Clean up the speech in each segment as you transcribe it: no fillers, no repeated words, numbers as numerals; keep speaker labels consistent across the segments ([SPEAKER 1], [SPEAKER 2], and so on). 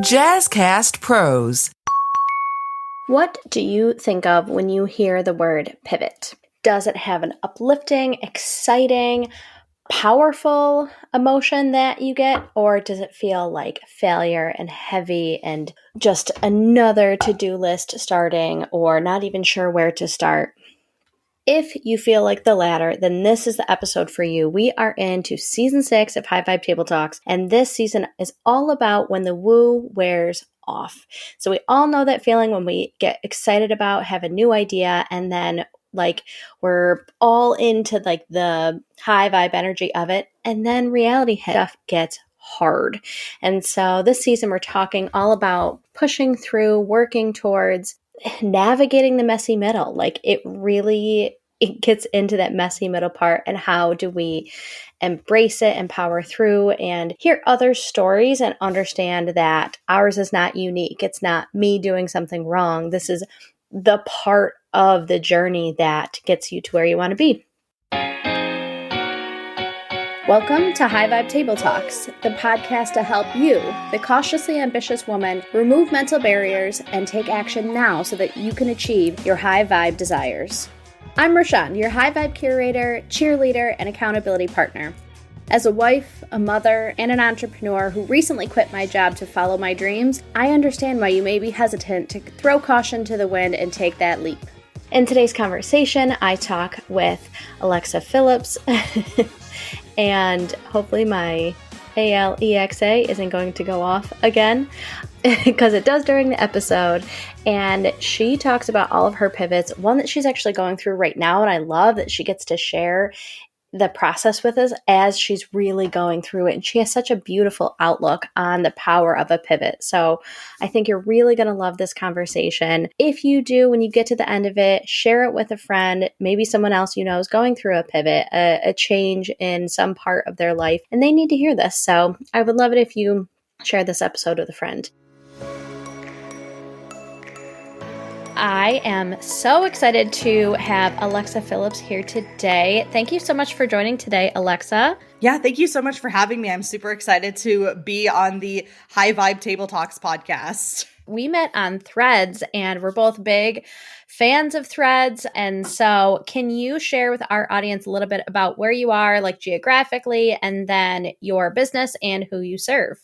[SPEAKER 1] Jazzcast Pros.
[SPEAKER 2] What do you think of when you hear the word pivot? Does it have an uplifting, exciting, powerful emotion that you get, or does it feel like failure and heavy and just another to-do list starting or not even sure where to start? If you feel like the latter, then this is the episode for you. We are into season 6 of High Vibe Table Talks, and this season is all about when the woo wears off. So we all know that feeling when we get excited about, have a new idea, and then we're all into the high vibe energy of it, and then reality stuff gets hard. And so this season we're talking all about pushing through, working towards navigating the messy middle. It gets into that messy middle part, and how do we embrace it and power through and hear other stories and understand that ours is not unique. It's not me doing something wrong. This is the part of the journey that gets you to where you want to be. Welcome to High Vibe Table Talks, the podcast to help you, the cautiously ambitious woman, remove mental barriers and take action now so that you can achieve your high vibe desires. I'm Rashawn, your high vibe curator, cheerleader, and accountability partner. As a wife, a mother, and an entrepreneur who recently quit my job to follow my dreams, I understand why you may be hesitant to throw caution to the wind and take that leap. In today's conversation, I talk with Alexa Phillips, and hopefully my Alexa isn't going to go off again, because it does during the episode. And she talks about all of her pivots, one that she's actually going through right now. And I love that she gets to share the process with us as she's really going through it. And she has such a beautiful outlook on the power of a pivot. So I think you're really going to love this conversation. If you do, when you get to the end of it, share it with a friend, maybe someone else you know is going through a pivot, a change in some part of their life, and they need to hear this. So I would love it if you share this episode with a friend. I am so excited to have Alexa Phillips here today. Thank you so much for joining today, Alexa.
[SPEAKER 3] Yeah, thank you so much for having me. I'm super excited to be on the High Vibe Table Talks podcast.
[SPEAKER 2] We met on Threads, and we're both big fans of Threads. And so can you share with our audience a little bit about where you are, geographically, and then your business and who you serve?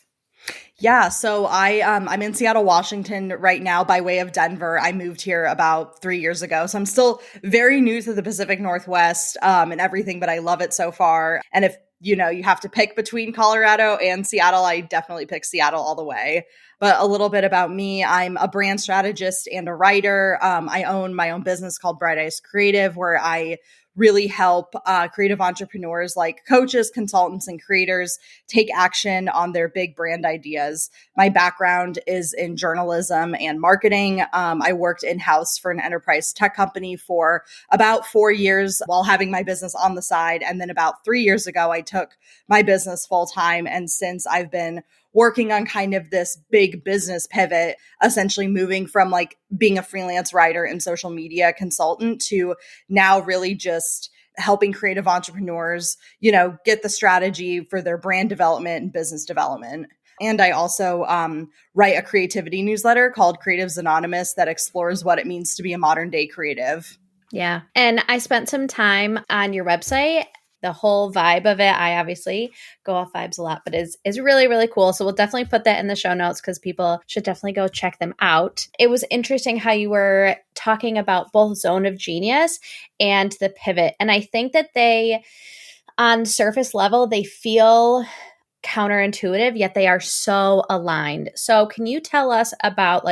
[SPEAKER 3] Yeah, so I'm in Seattle, Washington right now by way of Denver. I moved here about 3 years ago, so I'm still very new to the Pacific Northwest and everything, but I love it so far. And if you have to pick between Colorado and Seattle, I definitely pick Seattle all the way. But a little bit about me, I'm a brand strategist and a writer. I own my own business called Bright Eyes Creative, where I really help creative entrepreneurs like coaches, consultants, and creators take action on their big brand ideas. My background is in journalism and marketing. I worked in-house for an enterprise tech company for about 4 years while having my business on the side. And then about 3 years ago, I took my business full-time. And since I've been working on kind of this big business pivot, essentially moving from being a freelance writer and social media consultant to now really just helping creative entrepreneurs, get the strategy for their brand development and business development. And I also write a creativity newsletter called Creatives Anonymous that explores what it means to be a modern day creative.
[SPEAKER 2] Yeah. And I spent some time on your website. The whole vibe of it, I obviously go off vibes a lot, but is really, really cool. So we'll definitely put that in the show notes because people should definitely go check them out. It was interesting how you were talking about both Zone of Genius and the pivot. And I think that they, on surface level, they feel counterintuitive, yet they are so aligned. So can you tell us about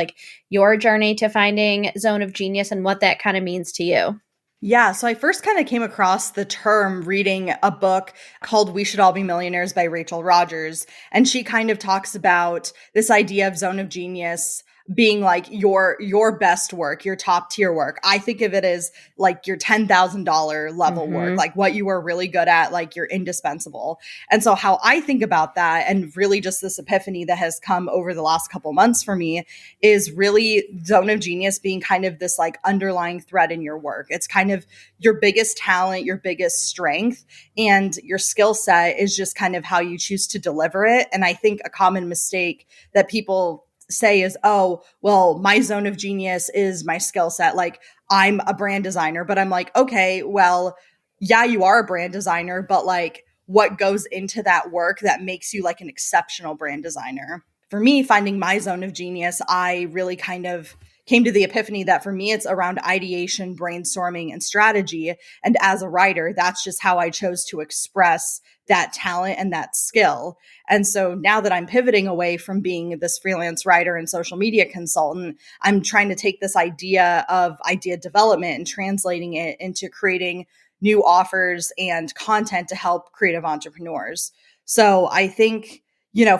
[SPEAKER 2] your journey to finding Zone of Genius and what that kind of means to you?
[SPEAKER 3] Yeah, so I first kind of came across the term reading a book called We Should All Be Millionaires by Rachel Rodgers. And she kind of talks about this idea of zone of genius being your best work, your top tier work. I think of it as your $10,000 level work, what you are really good at, you're indispensable. And so how I think about that, and really just this epiphany that has come over the last couple months for me, is really zone of genius being kind of this underlying thread in your work. It's kind of your biggest talent, your biggest strength, and your skill set is just kind of how you choose to deliver it. And I think a common mistake that people say is, oh, well, my zone of genius is my skill set. Like I'm a brand designer, but I'm like, okay, well, yeah, you are a brand designer, but like what goes into that work that makes you like an exceptional brand designer? For me, finding my zone of genius, I really kind of came to the epiphany that for me, it's around ideation, brainstorming, and strategy. And as a writer, that's just how I chose to express that talent and that skill. And so now that I'm pivoting away from being this freelance writer and social media consultant, I'm trying to take this idea of idea development and translating it into creating new offers and content to help creative entrepreneurs. So I think,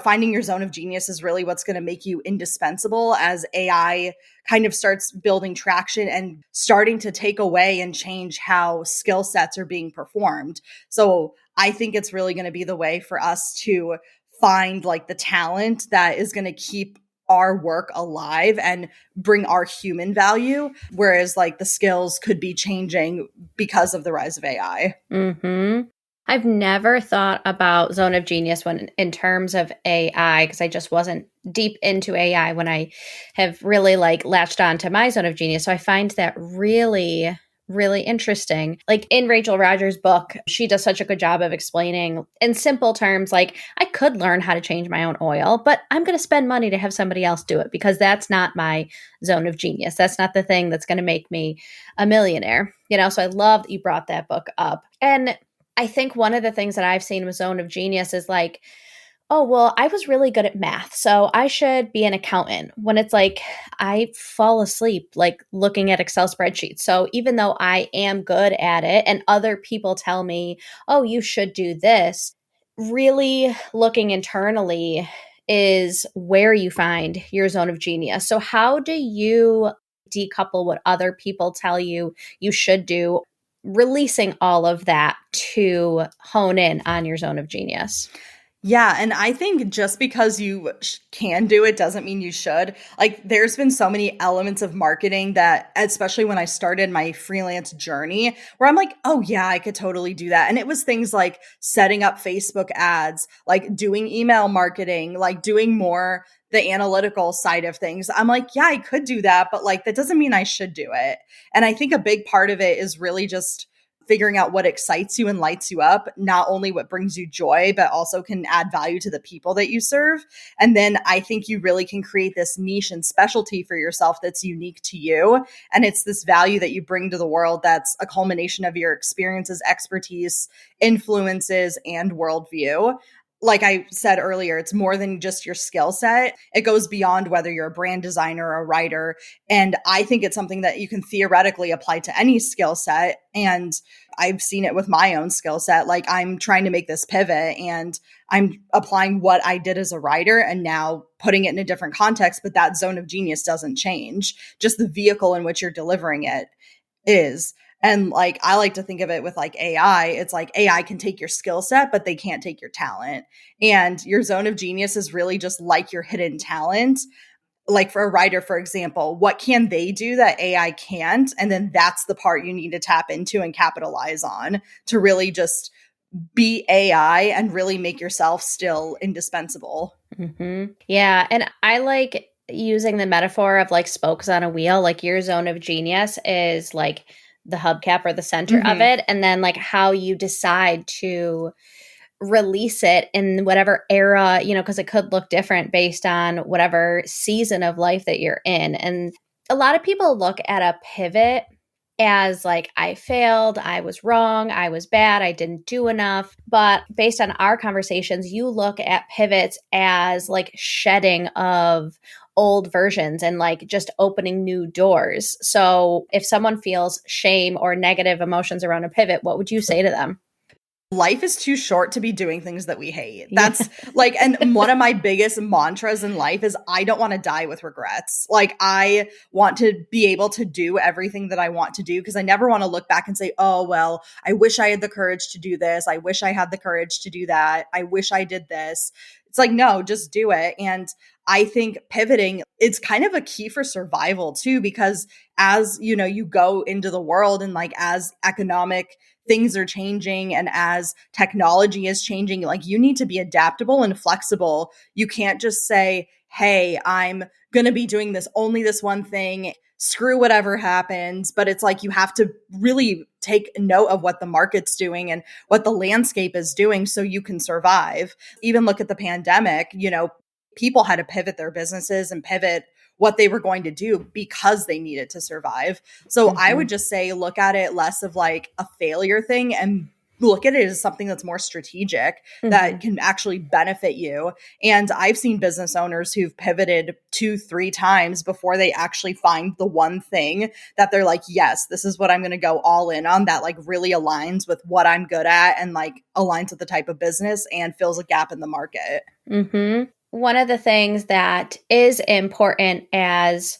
[SPEAKER 3] finding your zone of genius is really what's going to make you indispensable as AI kind of starts building traction and starting to take away and change how skill sets are being performed. So I think it's really going to be the way for us to find like the talent that is going to keep our work alive and bring our human value, whereas like the skills could be changing because of the rise of AI.
[SPEAKER 2] I've never thought about zone of genius when in terms of AI, because I just wasn't deep into AI when I have really like latched on to my zone of genius. So I find that really, really interesting. Like in Rachel Rogers' book, she does such a good job of explaining in simple terms, like I could learn how to change my own oil, but I'm going to spend money to have somebody else do it because that's not my zone of genius. That's not the thing that's going to make me a millionaire. So I love that you brought that book up. And I think one of the things that I've seen with zone of genius is like, oh, well, I was really good at math, so I should be an accountant. When it's like, I fall asleep like looking at Excel spreadsheets. So even though I am good at it and other people tell me, oh, you should do this, really looking internally is where you find your zone of genius. So how do you decouple what other people tell you you should do, releasing all of that to hone in on your zone of genius?
[SPEAKER 3] Yeah. And I think just because you can do it doesn't mean you should. Like, there's been so many elements of marketing that, especially when I started my freelance journey, where I'm like, oh, yeah, I could totally do that. And it was things like setting up Facebook ads, like doing email marketing, like doing more the analytical side of things. I'm like, yeah, I could do that, but like, that doesn't mean I should do it. And I think a big part of it is really just figuring out what excites you and lights you up, not only what brings you joy, but also can add value to the people that you serve. And then I think you really can create this niche and specialty for yourself that's unique to you. And it's this value that you bring to the world that's a culmination of your experiences, expertise, influences, and worldview. Like I said earlier, it's more than just your skill set. It goes beyond whether you're a brand designer or a writer. And I think it's something that you can theoretically apply to any skill set. And I've seen it with my own skill set. Like, I'm trying to make this pivot and I'm applying what I did as a writer and now putting it in a different context. But that zone of genius doesn't change. Just the vehicle in which you're delivering it is. And like, I like to think of it with like AI. It's like AI can take your skill set, but they can't take your talent. And your zone of genius is really just like your hidden talent. Like for a writer, for example, what can they do that AI can't? And then that's the part you need to tap into and capitalize on to really just be AI and really make yourself still indispensable.
[SPEAKER 2] Yeah. And I like using the metaphor of like spokes on a wheel. Like your zone of genius is like the hubcap or the center of it. And then like how you decide to release it in whatever era, because it could look different based on whatever season of life that you're in. And a lot of people look at a pivot as like, I failed, I was wrong, I was bad, I didn't do enough. But based on our conversations, you look at pivots as like shedding of old versions and like just opening new doors. So if someone feels shame or negative emotions around a pivot, what would you say to them?
[SPEAKER 3] Life is too short to be doing things that we hate. That's like, and one of my biggest mantras in life is I don't want to die with regrets. Like, I want to be able to do everything that I want to do because I never want to look back and say, oh, well, I wish I had the courage to do this. I wish I had the courage to do that. I wish I did this. It's like, no, just do it. And I think pivoting, it's kind of a key for survival too, because as you go into the world and like as economic things are changing and as technology is changing, like you need to be adaptable and flexible. You can't just say, hey, I'm going to be doing this, only this one thing, screw whatever happens. But it's like you have to really take note of what the market's doing and what the landscape is doing so you can survive. Even look at the pandemic, people had to pivot their businesses and pivot what they were going to do because they needed to survive. So I would just say, look at it less of like a failure thing and look at it as something that's more strategic that can actually benefit you. And I've seen business owners who've pivoted 2-3 times before they actually find the one thing that they're like, yes, this is what I'm going to go all in on, that like really aligns with what I'm good at and like aligns with the type of business and fills a gap in the market.
[SPEAKER 2] One of the things that is important as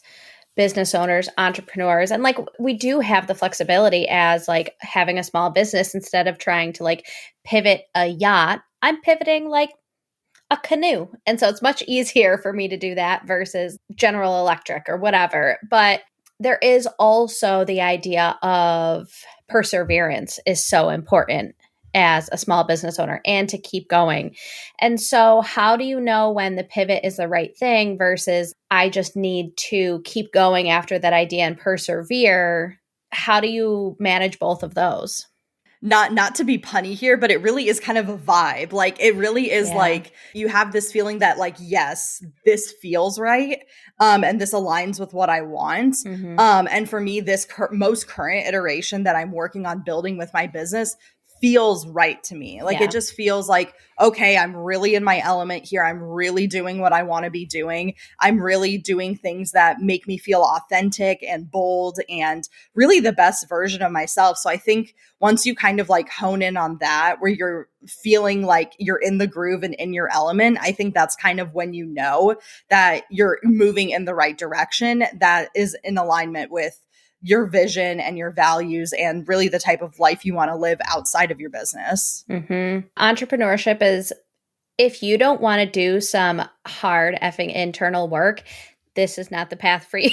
[SPEAKER 2] business owners, entrepreneurs, and like we do have the flexibility as like having a small business instead of trying to like pivot a yacht, I'm pivoting like a canoe. And so it's much easier for me to do that versus General Electric or whatever. But there is also the idea of perseverance is so important as a small business owner and to keep going. And so how do you know when the pivot is the right thing versus I just need to keep going after that idea and persevere? How do you manage both of those?
[SPEAKER 3] Not to be punny here, but it really is kind of a vibe. Like it really is like you have this feeling that like, yes, this feels right. And this aligns with what I want. And for me, this most current iteration that I'm working on building with my business feels right to me. Like it just feels like, okay, I'm really in my element here. I'm really doing what I want to be doing. I'm really doing things that make me feel authentic and bold and really the best version of myself. So I think once you kind of like hone in on that, where you're feeling like you're in the groove and in your element, I think that's kind of when you know that you're moving in the right direction that is in alignment with your vision and your values and really the type of life you want to live outside of your business.
[SPEAKER 2] Entrepreneurship is, if you don't want to do some hard effing internal work, this is not the path for you.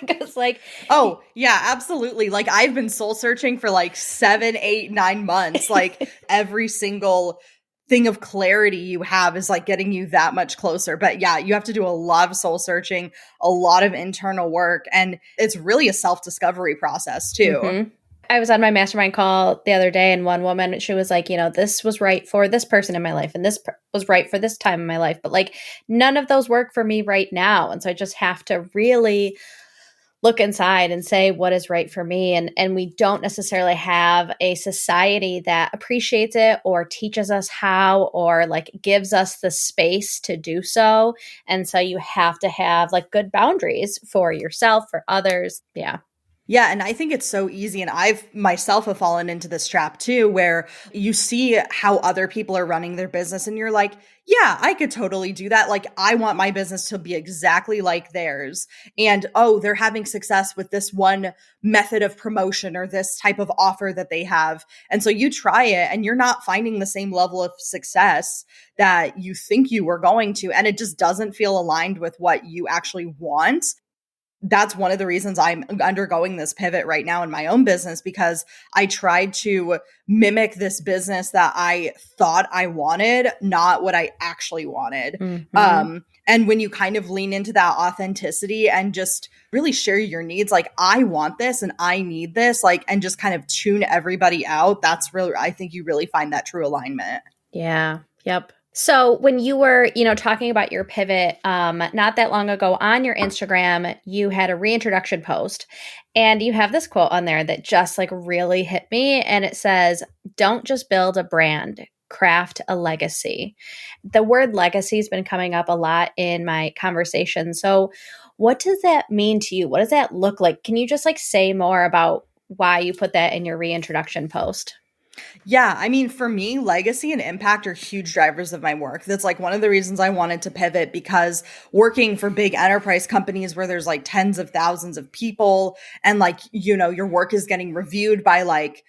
[SPEAKER 2] Because like,
[SPEAKER 3] oh yeah, absolutely. Like I've been soul searching for like 7, 8, 9 months. Like every single thing of clarity you have is like getting you that much closer. But yeah, you have to do a lot of soul searching, a lot of internal work, and it's really a self-discovery process too.
[SPEAKER 2] I was on my mastermind call the other day and one woman, she was like, this was right for this person in my life and this was right for this time in my life. But like none of those work for me right now. And so I just have to really look inside and say what is right for me. And we don't necessarily have a society that appreciates it or teaches us how or like gives us the space to do so. And so you have to have like good boundaries for yourself, for others. Yeah.
[SPEAKER 3] Yeah. And I think it's so easy. And I've myself have fallen into this trap too, where you see how other people are running their business and you're like, yeah, I could totally do that. Like I want my business to be exactly like theirs. And oh, they're having success with this one method of promotion or this type of offer that they have. And so you try it and you're not finding the same level of success that you think you were going to. And it just doesn't feel aligned with what you actually want. That's one of the reasons I'm undergoing this pivot right now in my own business, because I tried to mimic this business that I thought I wanted, not what I actually wanted. And when you kind of lean into that authenticity and just really share your needs, like I want this and I need this, like, and just kind of tune everybody out, that's really, I think you really find that true alignment.
[SPEAKER 2] Yeah. Yep. So when you were, talking about your pivot, not that long ago on your Instagram, you had a reintroduction post and you have this quote on there that just like really hit me. And it says, don't just build a brand, craft a legacy. The word legacy has been coming up a lot in my conversation. So what does that mean to you? What does that look like? Can you just like say more about why you put that in your reintroduction post?
[SPEAKER 3] Yeah, I mean, for me, legacy and impact are huge drivers of my work. That's like one of the reasons I wanted to pivot, because working for big enterprise companies where there's like tens of thousands of people and like, your work is getting reviewed by like,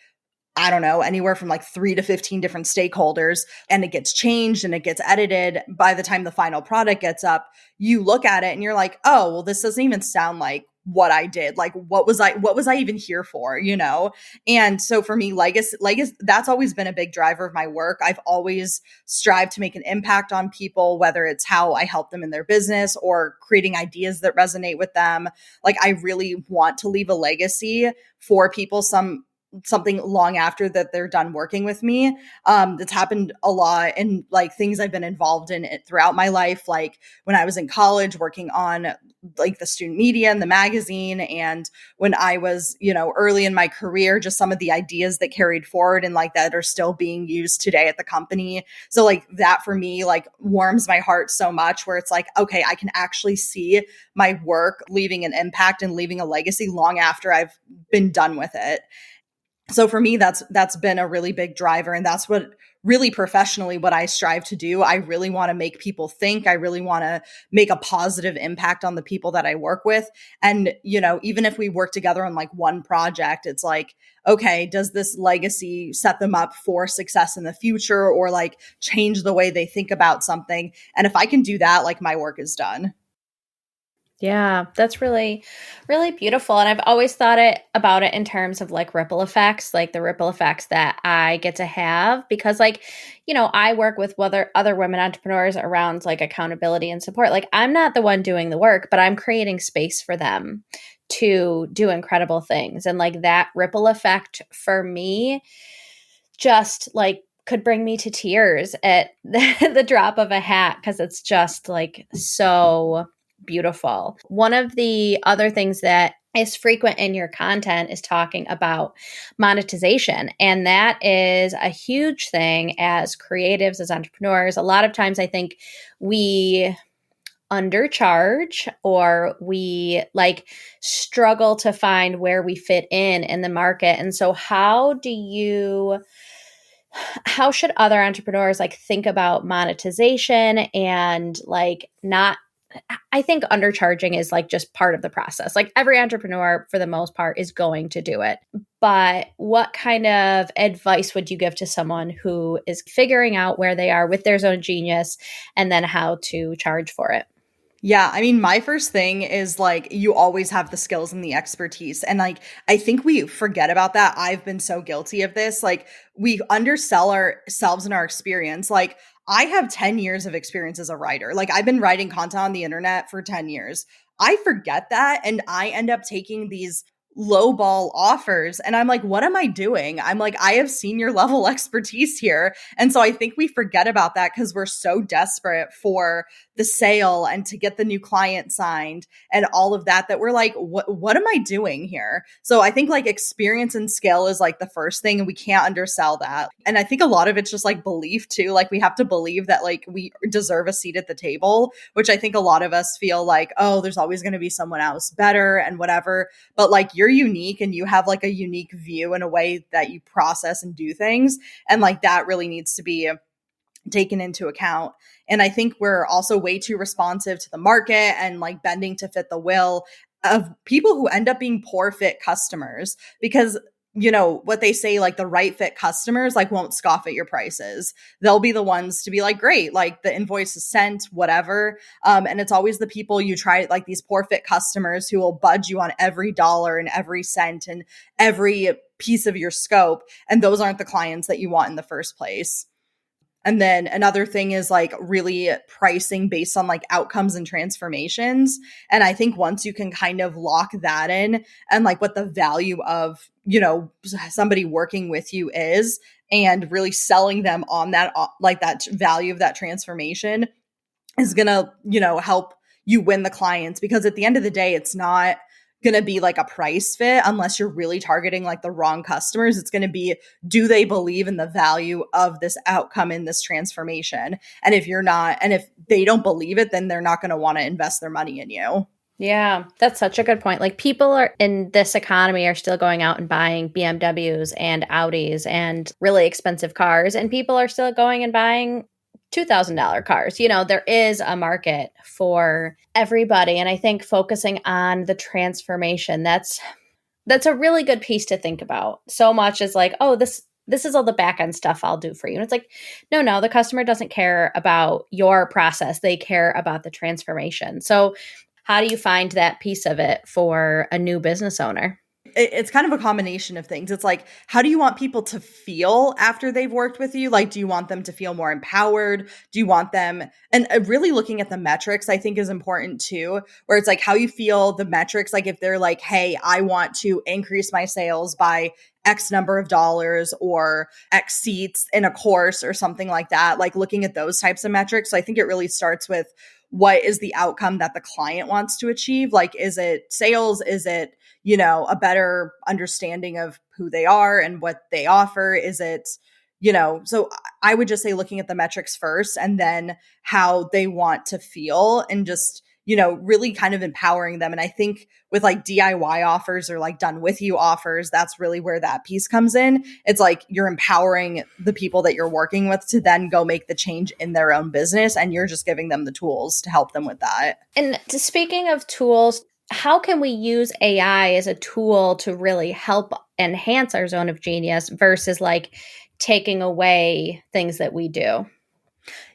[SPEAKER 3] I don't know, anywhere from like 3 to 15 different stakeholders, and it gets changed and it gets edited. By the time the final product gets up, you look at it and you're like, oh, well, this doesn't even sound like what I did. Like, what was I even here for, you know? And so for me, legacy, that's always been a big driver of my work. I've always strived to make an impact on people, whether it's how I help them in their business or creating ideas that resonate with them. Like, I really want to leave a legacy for people, something long after that they're done working with me. That's happened a lot in like things I've been involved in throughout my life. Like when I was in college working on like the student media and the magazine, and when I was, you know, early in my career, just some of the ideas that carried forward and like that are still being used today at the company. So like that for me, like warms my heart so much, where it's like, okay, I can actually see my work leaving an impact and leaving a legacy long after I've been done with it. So for me, that's been a really big driver. And that's what really professionally what I strive to do. I really want to make people think. I really want to make a positive impact on the people that I work with. And, you know, even if we work together on like one project, it's like, okay, does this legacy set them up for success in the future, or like change the way they think about something? And if I can do that, like my work is done.
[SPEAKER 2] Yeah, that's really, really beautiful. And I've always thought about it in terms of like ripple effects, like the ripple effects that I get to have, because like, you know, I work with other women entrepreneurs around like accountability and support. Like I'm not the one doing the work, but I'm creating space for them to do incredible things. And like that ripple effect for me just like could bring me to tears at the drop of a hat, because it's just like so beautiful. One of the other things that is frequent in your content is talking about monetization. And that is a huge thing as creatives, as entrepreneurs. A lot of times I think we undercharge, or we like struggle to find where we fit in the market. And so how should other entrepreneurs like think about monetization and like not, I think undercharging is like just part of the process. Like every entrepreneur for the most part is going to do it. But what kind of advice would you give to someone who is figuring out where they are with their zone of genius and then how to charge for it?
[SPEAKER 3] Yeah, I mean, my first thing is like, you always have the skills and the expertise. And like, I think we forget about that. I've been so guilty of this. Like, we undersell ourselves and our experience. Like, I have 10 years of experience as a writer. Like, I've been writing content on the internet for 10 years. I forget that. And I end up taking these lowball offers. And I'm like, what am I doing? I'm like, I have senior level expertise here. And so I think we forget about that because we're so desperate for the sale and to get the new client signed and all of that, that we're like, what am I doing here? So I think like experience and skill is like the first thing, and we can't undersell that. And I think a lot of it's just like belief too. Like we have to believe that like we deserve a seat at the table, which I think a lot of us feel like, oh, there's always going to be someone else better and whatever. But like you're unique and you have like a unique view and a way that you process and do things. And like that really needs to be taken into account. And I think we're also way too responsive to the market and like bending to fit the will of people who end up being poor fit customers, because you know what they say, like the right fit customers like won't scoff at your prices. They'll be the ones to be like, great, like the invoice is sent, whatever. And it's always the people you try, like these poor fit customers who will budge you on every dollar and every cent and every piece of your scope. And those aren't the clients that you want in the first place. And then another thing is like really pricing based on like outcomes and transformations. And I think once you can kind of lock that in and like what the value of, you know, somebody working with you is, and really selling them on that, like that value of that transformation is going to, you know, help you win the clients. Because at the end of the day, it's not going to be like a price fit unless you're really targeting like the wrong customers. It's going to be, do they believe in the value of this outcome in this transformation? And if you're not, and if they don't believe it, then they're not going to want to invest their money in you.
[SPEAKER 2] Yeah, that's such a good point. Like people are in this economy are still going out and buying BMWs and Audis and really expensive cars. And people are still going and buying $2,000 cars. You know, there is a market for everybody. And I think focusing on the transformation, that's a really good piece to think about. So much is like, oh, this is all the back end stuff I'll do for you. And it's like, no, the customer doesn't care about your process. They care about the transformation. So how do you find that piece of it for a new business owner?
[SPEAKER 3] It's kind of a combination of things. It's like, how do you want people to feel after they've worked with you? Like, do you want them to feel more empowered? Do you want them, and really looking at the metrics, I think is important too, where it's like how you feel the metrics. Like if they're like, hey, I want to increase my sales by X number of dollars or X seats in a course or something like that, like looking at those types of metrics. So I think it really starts with what is the outcome that the client wants to achieve? Like, is it sales? Is it, a better understanding of who they are and what they offer? Is it, so I would just say looking at the metrics first and then how they want to feel and just, really kind of empowering them. And I think with like DIY offers or like done with you offers, that's really where that piece comes in. It's like you're empowering the people that you're working with to then go make the change in their own business. And you're just giving them the tools to help them with that.
[SPEAKER 2] And speaking of tools, how can we use AI as a tool to really help enhance our zone of genius versus like taking away things that we do?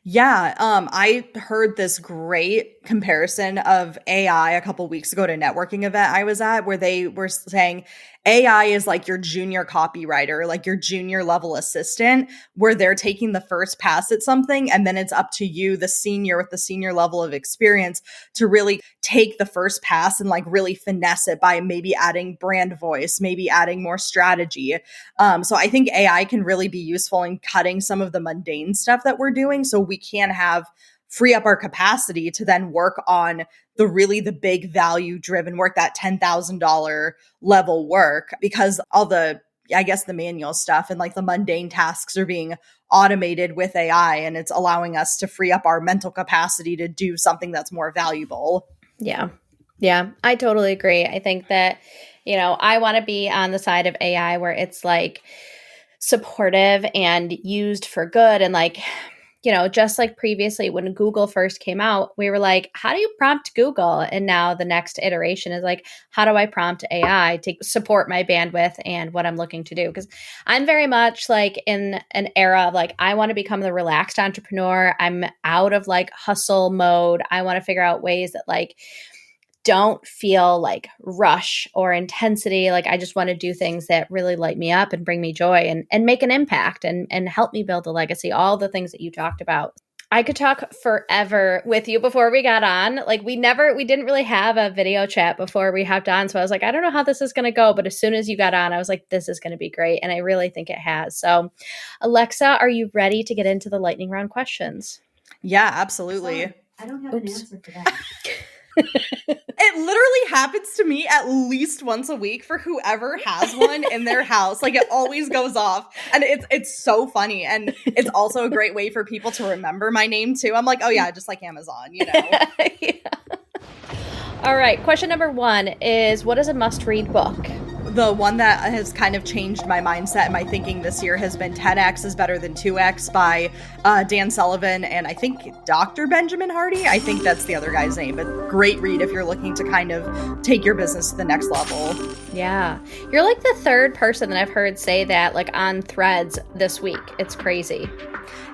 [SPEAKER 3] Yeah, I heard this great comparison of AI a couple weeks ago at a networking event I was at where they were saying AI is like your junior copywriter, like your junior level assistant, where they're taking the first pass at something and then it's up to you, the senior with the senior level of experience, to really take the first pass and like really finesse it by maybe adding brand voice, maybe adding more strategy. So I think AI can really be useful in cutting some of the mundane stuff that we're doing so we can free up our capacity to then work on the big value driven work, that $10,000 level work, because all the manual stuff and like the mundane tasks are being automated with AI, and it's allowing us to free up our mental capacity to do something that's more valuable.
[SPEAKER 2] Yeah. Yeah, I totally agree. I think that, I want to be on the side of AI where it's like supportive and used for good. And like, just like previously when Google first came out, we were like, how do you prompt Google? And now the next iteration is like, how do I prompt AI to support my bandwidth and what I'm looking to do? Because I'm very much like in an era of like, I want to become the relaxed entrepreneur. I'm out of like hustle mode. I want to figure out ways that like don't feel like rush or intensity. Like I just want to do things that really light me up and bring me joy and make an impact and help me build a legacy, all the things that you talked about. I could talk forever with you before we got on. Like we didn't really have a video chat before we hopped on. So I was like, I don't know how this is going to go. But as soon as you got on, I was like, this is going to be great. And I really think it has. So Alexa, are you ready to get into the lightning round questions?
[SPEAKER 3] Yeah, absolutely.
[SPEAKER 4] Sorry, I don't have an answer for that.
[SPEAKER 3] It literally happens to me at least once a week for whoever has one in their house. Like it always goes off, and it's so funny, and it's also a great way for people to remember my name too. I'm like, oh yeah, just like Amazon, Yeah.
[SPEAKER 2] All right. Question number 1 is, what is a must-read book?
[SPEAKER 3] The one that has kind of changed my mindset and my thinking this year has been 10X is Better Than 2X by Dan Sullivan and I think Dr. Benjamin Hardy. I think that's the other guy's name, but great read if you're looking to kind of take your business to the next level.
[SPEAKER 2] Yeah. You're like the third person that I've heard say that like on Threads this week. It's crazy.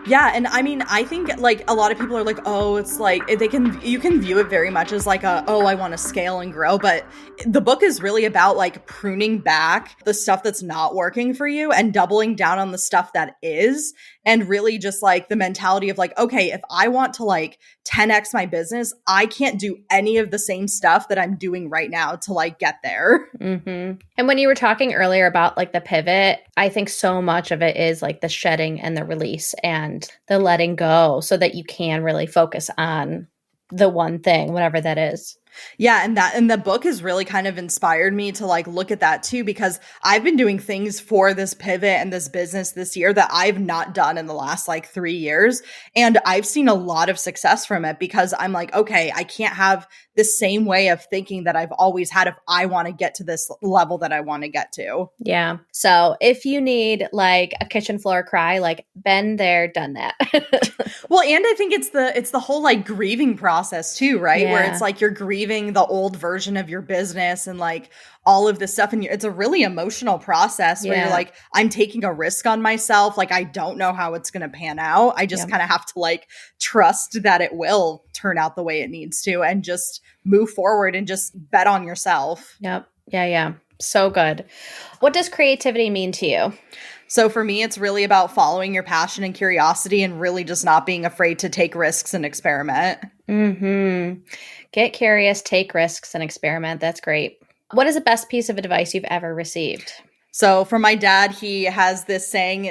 [SPEAKER 3] Yeah, and I mean, I think like a lot of people are like, oh, it's like you can view it very much as like I want to scale and grow, but the book is really about like pruning back the stuff that's not working for you and doubling down on the stuff that is, and really just like the mentality of like, okay, if I want to like 10x my business, I can't do any of the same stuff that I'm doing right now to like get there.
[SPEAKER 2] Mm-hmm. And when you were talking earlier about like the pivot, I think so much of it is like the shedding and the release and the letting go so that you can really focus on the one thing, whatever that is.
[SPEAKER 3] Yeah, and the book has really kind of inspired me to like look at that too, because I've been doing things for this pivot and this business this year that I've not done in the last like 3 years. And I've seen a lot of success from it because I'm like, okay, I can't have the same way of thinking that I've always had if I want to get to this level that I want to get to.
[SPEAKER 2] Yeah. So if you need like a kitchen floor cry, like been there, done that.
[SPEAKER 3] Well, and I think it's the whole like grieving process too, right?
[SPEAKER 2] Yeah.
[SPEAKER 3] Where it's like you're grieving the old version of your business and like all of this stuff. And it's a really emotional process where you're like, I'm taking a risk on myself. Like, I don't know how it's going to pan out. I just kind of have to like trust that it will turn out the way it needs to and just move forward and just bet on yourself.
[SPEAKER 2] Yep. Yeah. So good. What does creativity mean to you?
[SPEAKER 3] So for me, it's really about following your passion and curiosity and really just not being afraid to take risks and experiment.
[SPEAKER 2] Get curious, take risks, and experiment. That's great. What is the best piece of advice you've ever received?
[SPEAKER 3] So from my dad, he has this saying,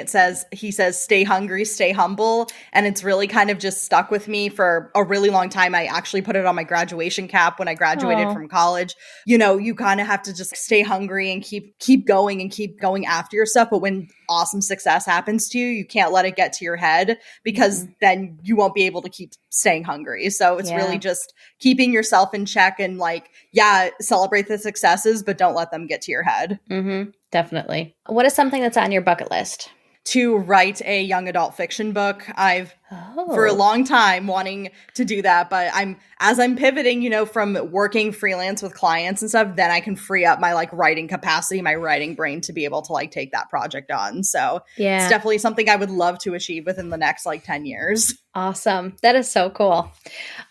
[SPEAKER 3] he says, stay hungry, stay humble. And it's really kind of just stuck with me for a really long time. I actually put it on my graduation cap when I graduated from college. You know, you kind of have to just stay hungry and keep going and keep going after your stuff. But when awesome success happens to you, you can't let it get to your head because then you won't be able to keep staying hungry. So it's really just keeping yourself in check and like, celebrate the successes, but don't let them get to your head.
[SPEAKER 2] Definitely. What is something that's on your bucket list?
[SPEAKER 3] To write a young adult fiction book. I've for a long time wanting to do that, but as I'm pivoting, you know, from working freelance with clients and stuff, then I can free up my like writing capacity, my writing brain to be able to like take that project on. So it's definitely something I would love to achieve within the next like 10 years.
[SPEAKER 2] Awesome. That is so cool.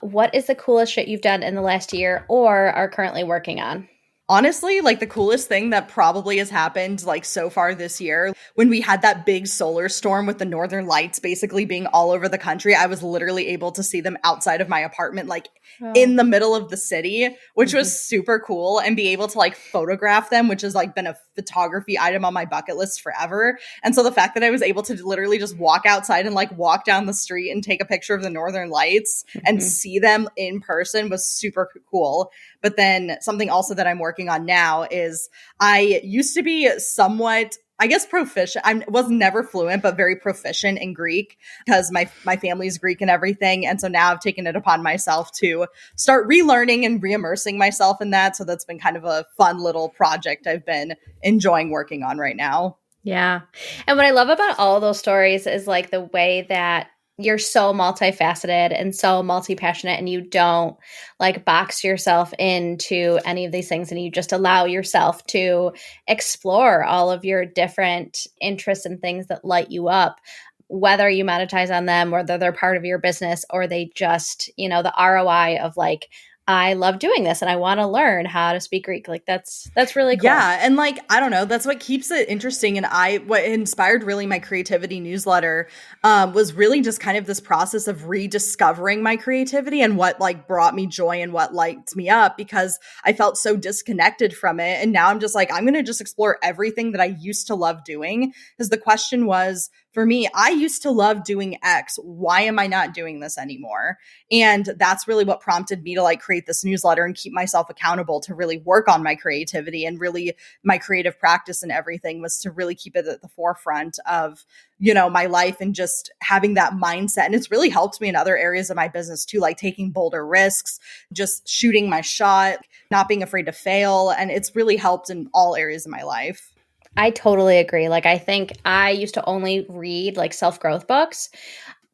[SPEAKER 2] What is the coolest shit you've done in the last year or are currently working on?
[SPEAKER 3] Honestly, like the coolest thing that probably has happened like so far this year, when we had that big solar storm with the northern lights basically being all over the country, I was literally able to see them outside of my apartment, like in the middle of the city, which was super cool, and be able to like photograph them, which has like been a photography item on my bucket list forever. And so the fact that I was able to literally just walk outside and like walk down the street and take a picture of the northern lights and see them in person was super cool. But then something also that I'm working on now is I used to be somewhat, I guess, proficient. I was never fluent, but very proficient in Greek because my family's Greek and everything. And so now I've taken it upon myself to start relearning and re-immersing myself in that. So that's been kind of a fun little project I've been enjoying working on right now.
[SPEAKER 2] Yeah. And what I love about all of those stories is like the way that you're so multifaceted and so multi-passionate, and you don't like box yourself into any of these things, and you just allow yourself to explore all of your different interests and things that light you up, whether you monetize on them, whether they're part of your business, or they just, you know, the ROI of like, I love doing this and I want to learn how to speak Greek. Like that's really cool.
[SPEAKER 3] Yeah. And like, I don't know, that's what keeps it interesting. And what inspired really my creativity newsletter was really just kind of this process of rediscovering my creativity and what like brought me joy and what lights me up, because I felt so disconnected from it. And now I'm just like, I'm going to just explore everything that I used to love doing. Because the question was, for me, I used to love doing X. Why am I not doing this anymore? And that's really what prompted me to like create this newsletter and keep myself accountable to really work on my creativity, and really my creative practice and everything was to really keep it at the forefront of, you know, my life and just having that mindset. And it's really helped me in other areas of my business too, like taking bolder risks, just shooting my shot, not being afraid to fail. And it's really helped in all areas of my life.
[SPEAKER 2] I totally agree. Like, I think I used to only read like self-growth books,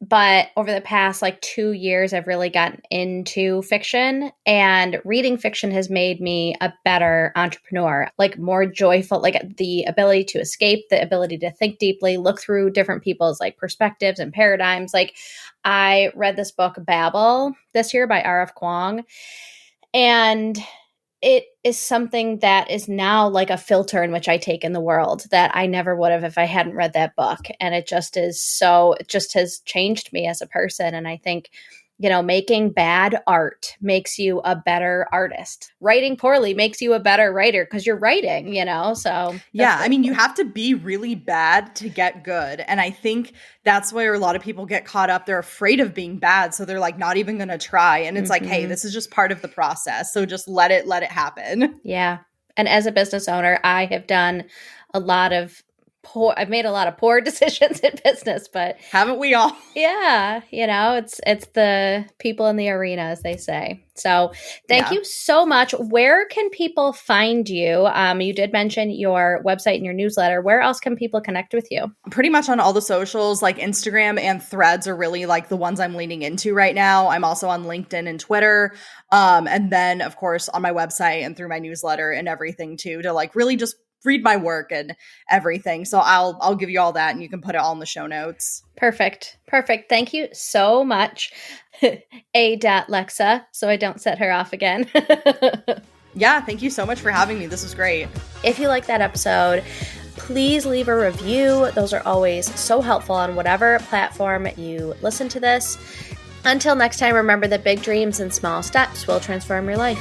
[SPEAKER 2] but over the past like 2 years, I've really gotten into fiction, and reading fiction has made me a better entrepreneur, like more joyful, like the ability to escape, the ability to think deeply, look through different people's like perspectives and paradigms. Like, I read this book, Babel, this year by R.F. Kuang, and it is something that is now like a filter in which I take in the world that I never would have if I hadn't read that book. And it just has changed me as a person. And I think, you know, making bad art makes you a better artist. Writing poorly makes you a better writer because you're writing, you know? So
[SPEAKER 3] yeah, I mean, you have to be really bad to get good. And I think that's where a lot of people get caught up. They're afraid of being bad. So they're like not even going to try. And it's like, hey, this is just part of the process. So just let it happen.
[SPEAKER 2] Yeah. And as a business owner, I have done a lot of I've made a lot of poor decisions in business, but
[SPEAKER 3] haven't we all?
[SPEAKER 2] Yeah, it's the people in the arena, as they say. So thank you so much. Where can people find you? You did mention your website and your newsletter. Where else can people connect with you?
[SPEAKER 3] Pretty much on all the socials, like Instagram and Threads are really like the ones I'm leaning into right now. I'm also on LinkedIn and Twitter. And then of course on my website and through my newsletter and everything too, to like really just read my work and everything. So I'll give you all that and you can put it all in the show notes.
[SPEAKER 2] Perfect. Thank you so much. Alexa, so I don't set her off again.
[SPEAKER 3] Yeah, thank you so much for having me. This was great.
[SPEAKER 2] If you like that episode, please leave a review. Those are always so helpful on whatever platform you listen to this. Until next time, remember that big dreams and small steps will transform your life.